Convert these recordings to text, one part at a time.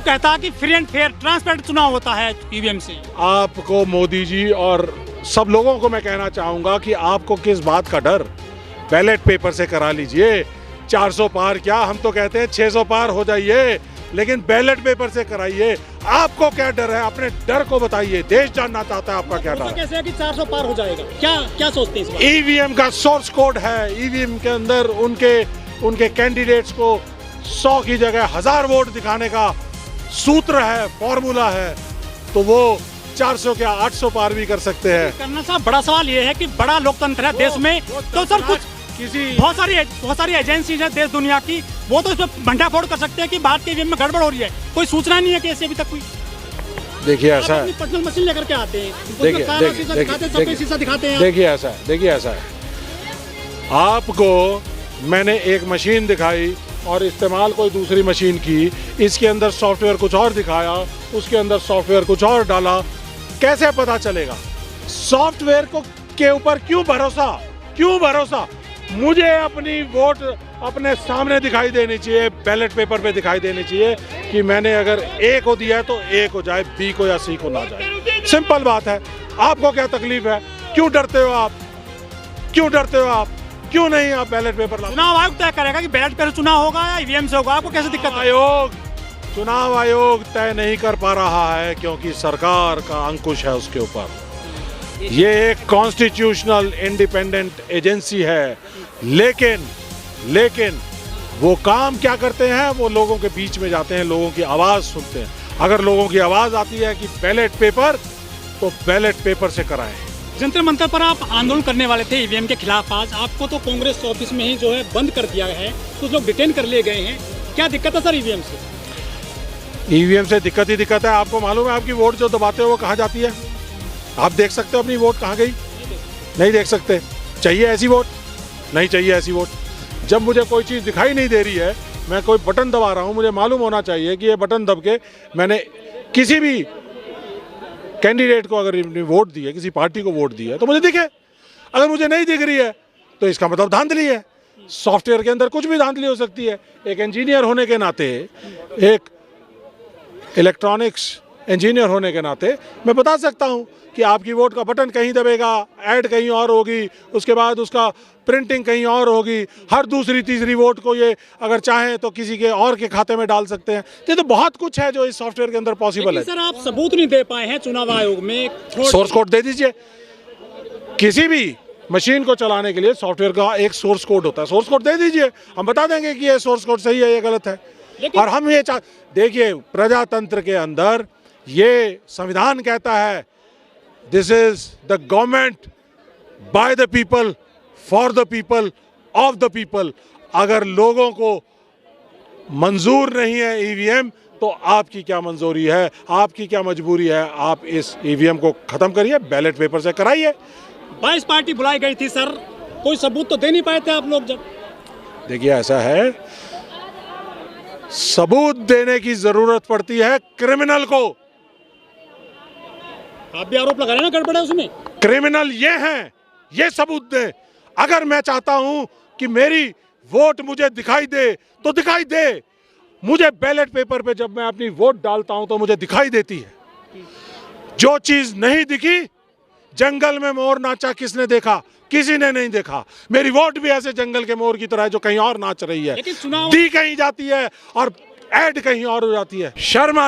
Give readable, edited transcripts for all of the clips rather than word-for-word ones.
आयोग कहता है कि फ्री एंड फेयर ट्रांसपेरेंट चुनाव होता है ईवीएम से। आपको मोदी जी और सब लोगों को मैं कहना चाहूँगा कि आपको किस बात का डर, बैलेट पेपर से करा लीजिए। 400 पार क्या, हम तो कहते हैं 600 पार हो जाइए, लेकिन बैलेट पेपर से कराइए। आपको क्या डर है, अपने डर को बताइए। देश जानना चाहता है आपका क्या डर है। कैसे है कि 400 पार हो जाएगा, क्या क्या सोचते हैं इस बार? ईवीएम का सोर्स कोड है, ईवीएम के अंदर उनके कैंडिडेट्स को 100 की जगह 1000 वोट दिखाने का सूत्र है, फॉर्मूला है, तो वो 400 क्या 800 पार भी कर सकते हैं। करना साहब, बड़ा सवाल ये है कि बड़ा लोकतंत्र है देश में, तो सर कुछ बहुत सारी एजेंसीज है देश दुनिया की, वो तो इसमें भंडाफोड़ कर सकते हैं कि भारत के ईवीएम में गड़बड़ हो रही है। कोई सूचना नहीं है कि ऐसे अभी तक कोई। देखिए ऐसा है, पर्सनल मशीन लेकर के आते हैं, देखिए ऐसा है, आपको मैंने एक मशीन दिखाई और इस्तेमाल कोई दूसरी मशीन की, इसके अंदर सॉफ्टवेयर कुछ और दिखाया, उसके अंदर सॉफ्टवेयर कुछ और डाला, कैसे पता चलेगा? सॉफ्टवेयर को के ऊपर क्यों भरोसा? मुझे अपनी वोट अपने सामने दिखाई देनी चाहिए, बैलेट पेपर पे दिखाई देनी चाहिए कि मैंने अगर ए को दिया है तो ए को जाए, बी को या सी को ना जाए। सिंपल बात है। आपको क्या तकलीफ है? क्यों डरते हो आप? क्यों नहीं आप बैलेट पेपर लाओ? चुनाव आयोग तय करेगा कि बैलेट पेपर चुनाव होगा या ईवीएम से होगा। आपको कैसे दिक्कत है? चुनाव आयोग तय नहीं कर पा रहा है क्योंकि सरकार का अंकुश है उसके ऊपर। ये एक कॉन्स्टिट्यूशनल इंडिपेंडेंट एजेंसी है, लेकिन वो काम क्या करते हैं? वो लोगों के बीच में जाते हैं, लोगों की आवाज़ सुनते हैं। अगर लोगों की आवाज़ आती है कि बैलेट पेपर, तो बैलेट पेपर से कराएं। जंतर मंतर पर आप आंदोलन करने वाले थे ईवीएम के खिलाफ, आज आपको तो कांग्रेस ऑफिस में ही जो है बंद कर दिया है, कुछ लोग डिटेन कर लिए गए हैं। क्या दिक्कत है सर ईवीएम से? ईवीएम से दिक्कत ही दिक्कत है। आपको मालूम है आपकी वोट जो दबाते हो वो कहाँ जाती है? आप देख सकते हो अपनी वोट कहाँ गई? नहीं देख सकते। चाहिए ऐसी वोट? नहीं चाहिए ऐसी वोट। जब मुझे कोई चीज़ दिखाई नहीं दे रही है, मैं कोई बटन दबा रहा हूँ, मुझे मालूम होना चाहिए कि ये बटन दब के मैंने किसी भी कैंडिडेट को अगर वोट दी है, किसी पार्टी को वोट दी है, तो मुझे दिखे। अगर मुझे नहीं दिख रही है तो इसका मतलब धांधली है। सॉफ्टवेयर के अंदर कुछ भी धांधली हो सकती है। एक इंजीनियर होने के नाते, एक इलेक्ट्रॉनिक्स इंजीनियर होने के नाते मैं बता सकता हूं कि आपकी वोट का बटन कहीं दबेगा, ऐड कहीं और होगी, उसके बाद उसका प्रिंटिंग कहीं और होगी। हर दूसरी तीसरी वोट को ये अगर चाहें तो किसी के और के खाते में डाल सकते हैं। तो बहुत कुछ है जो इस सॉफ्टवेयर के अंदर पॉसिबल है। सर आप सबूत नहीं दे पाए हैं चुनाव आयोग में। सोर्स कोड दे दीजिए। किसी भी मशीन को चलाने के लिए सॉफ्टवेयर का एक सोर्स कोड होता है, सोर्स कोड दे दीजिए, हम बता देंगे कि ये सोर्स कोड सही है, ये गलत है। और हम ये देखिए, प्रजातंत्र के अंदर ये संविधान कहता है, this is the government by the people, for the people, of the people. अगर लोगों को मंजूर नहीं है ईवीएम, तो आपकी क्या मंजूरी है, आपकी क्या मजबूरी है? आप इस ईवीएम को खत्म करिए, बैलेट पेपर से कराइए। 22 पार्टी बुलाई गई थी सर, कोई सबूत तो दे नहीं पाए थे आप लोग। जब देखिए ऐसा है, सबूत देने की जरूरत पड़ती है क्रिमिनल को। आप भी आरोप लगा रहे हैं ना गड़बड़ है उसमें। क्रिमिनल ये हैं, ये सबूत दें। अगर मैं चाहता हूं कि मेरी वोट मुझे दिखाई दे तो दिखाई दे। मुझे बैलेट पेपर पे जब मैं अपनी वोट डालता हूं तो मुझे दिखाई देती है। जो चीज नहीं दिखी, जंगल में मोर नाचा किसने देखा? किसी ने नहीं देखा। मेरी वोट भी ऐसे जंगल के मोर की तरह है जो कहीं और नाच रही है, दी कहीं जाती है और ऐड कहीं और हो जाती है। शर्म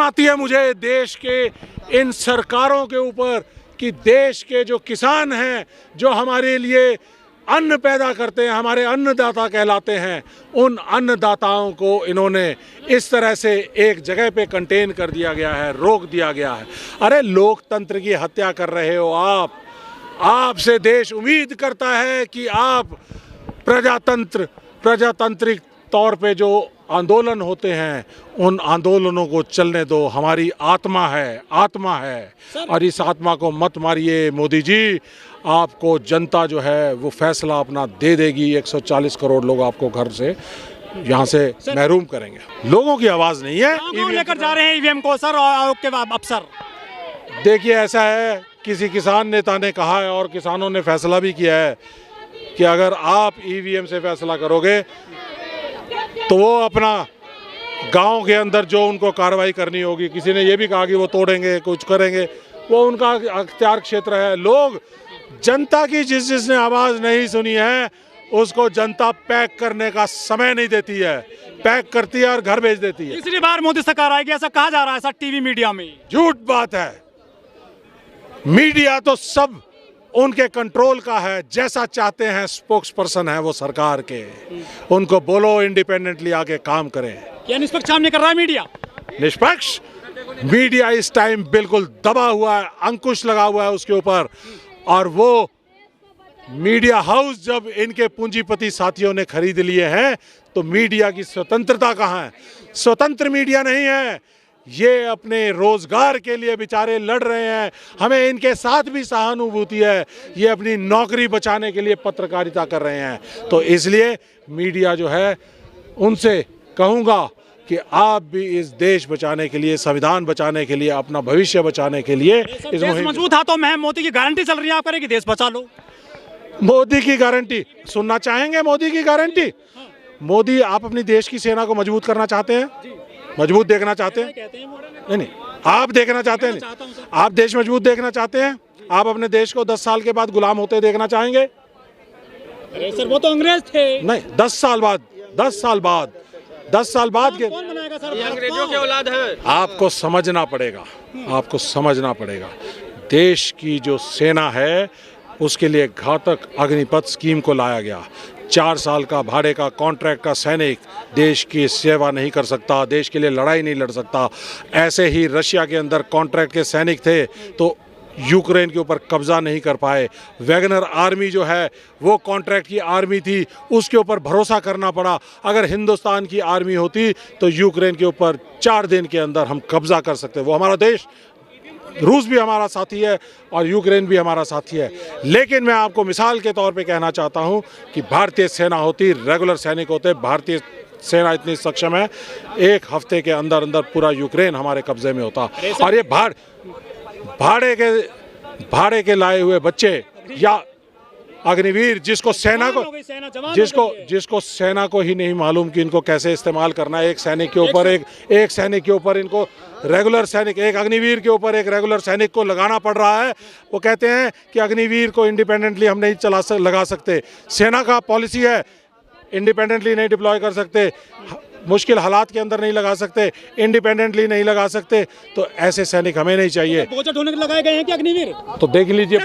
आती है मुझे देश के इन सरकारों के ऊपर कि देश के जो किसान हैं, जो हमारे लिए अन्न पैदा करते हैं, हमारे अन्नदाता कहलाते हैं, उन अन्नदाताओं को इन्होंने इस तरह से एक जगह पे कंटेन कर दिया गया है, रोक दिया गया है। अरे लोकतंत्र की हत्या कर रहे हो आप। आपसे देश उम्मीद करता है कि आप प्रजातांत्रिक तौर पे जो आंदोलन होते हैं, उन आंदोलनों को चलने दो। हमारी आत्मा है और इस आत्मा को मत मारिए। मोदी जी, आपको जनता जो है वो फैसला अपना दे देगी। 140 करोड़ लोग आपको घर से यहाँ से महरूम करेंगे। लोगों की आवाज़ नहीं है। लेकर जा रहे हैं ईवीएम को सर, आयोग के अफसर। देखिए ऐसा है, किसी किसान नेता ने कहा है और किसानों ने फैसला भी किया है कि अगर आप ईवीएम से फैसला करोगे तो वो अपना गांव के अंदर जो उनको कार्रवाई करनी होगी, किसी ने ये भी कहा कि वो तोड़ेंगे, कुछ करेंगे, वो उनका अख्तियार क्षेत्र है। लोग जनता की जिसने आवाज़ नहीं सुनी है उसको जनता पैक करने का समय नहीं देती है, पैक करती है और घर भेज देती है। तीसरी बार मोदी सरकार आएगी ऐसा कहा जा रहा है, ऐसा टीवी मीडिया में। झूठ बात है। मीडिया तो सब उनके कंट्रोल का है, जैसा चाहते हैं स्पोक्स पर्सन है वो सरकार के, उनको बोलो इंडिपेंडेंटली आके काम करें। क्या निष्पक्ष काम नहीं कर रहा है मीडिया? निष्पक्ष मीडिया इस टाइम बिल्कुल दबा हुआ है, अंकुश लगा हुआ है उसके ऊपर। और वो मीडिया हाउस जब इनके पूंजीपति साथियों ने खरीद लिए हैं तो मीडिया की स्वतंत्रता कहाँ है? स्वतंत्र मीडिया नहीं है। ये अपने रोजगार के लिए बेचारे लड़ रहे हैं, हमें इनके साथ भी सहानुभूति है। ये अपनी नौकरी बचाने के लिए पत्रकारिता कर रहे हैं। तो इसलिए मीडिया जो है उनसे कहूँगा कि आप भी इस देश बचाने के लिए, संविधान बचाने के लिए, अपना भविष्य बचाने के लिए इस देश मजबूत हाथों में है। मोदी की गारंटी चल रही है, आप करेंगे देश बचा लो। मोदी की गारंटी सुनना चाहेंगे? मोदी की गारंटी, मोदी, आप अपनी देश की सेना को मजबूत करना चाहते हैं, मजबूत देखना चाहते हैं? नहीं, आप देखना चाहते हैं? आप देश मजबूत देखना चाहते हैं? आप अपने देश को 10 साल के बाद गुलाम होते देखना चाहेंगे? अरे सर, वो तो अंग्रेज थे। नहीं, 10 साल बाद, 10 साल बाद, 10 साल बाद के कौन बनाएगा सर? अंग्रेजों के औलाद है। आपको समझना पड़ेगा, आपको समझना पड़ेगा। देश की जो सेना है उसके लिए घातक अग्निपथ स्कीम को लाया गया। 4 साल का भाड़े का कॉन्ट्रैक्ट का सैनिक देश की सेवा नहीं कर सकता, देश के लिए लड़ाई नहीं लड़ सकता। ऐसे ही रशिया के अंदर कॉन्ट्रैक्ट के सैनिक थे तो यूक्रेन के ऊपर कब्जा नहीं कर पाए। वैगनर आर्मी जो है वो कॉन्ट्रैक्ट की आर्मी थी, उसके ऊपर भरोसा करना पड़ा। अगर हिंदुस्तान की आर्मी होती तो यूक्रेन के ऊपर 4 दिन के अंदर हम कब्जा कर सकते। वो हमारा देश, रूस भी हमारा साथी है और यूक्रेन भी हमारा साथी है। लेकिन मैं आपको मिसाल के तौर पे कहना चाहता हूं कि भारतीय सेना होती, रेगुलर सैनिक होते, भारतीय सेना इतनी सक्षम है, 1 हफ्ते के अंदर अंदर पूरा यूक्रेन हमारे कब्जे में होता। और ये भाड़े के लाए हुए बच्चे या अग्निवीर जिसको सेना को ही नहीं मालूम कि इनको कैसे इस्तेमाल करना है। एक सैनिक के ऊपर इनको रेगुलर सैनिक, एक अग्निवीर के ऊपर एक रेगुलर सैनिक को लगाना पड़ रहा है। वो कहते हैं कि अग्निवीर को इंडिपेंडेंटली हम नहीं लगा सकते। सेना का पॉलिसी है इंडिपेंडेंटली नहीं डिप्लॉय कर सकते, मुश्किल हालात के अंदर नहीं लगा सकते, इंडिपेंडेंटली नहीं लगा सकते। तो ऐसे सैनिक हमें नहीं चाहिए। बोझा ढोने के लगाए गए हैं कि अग्निवीर? तो देख लीजिए।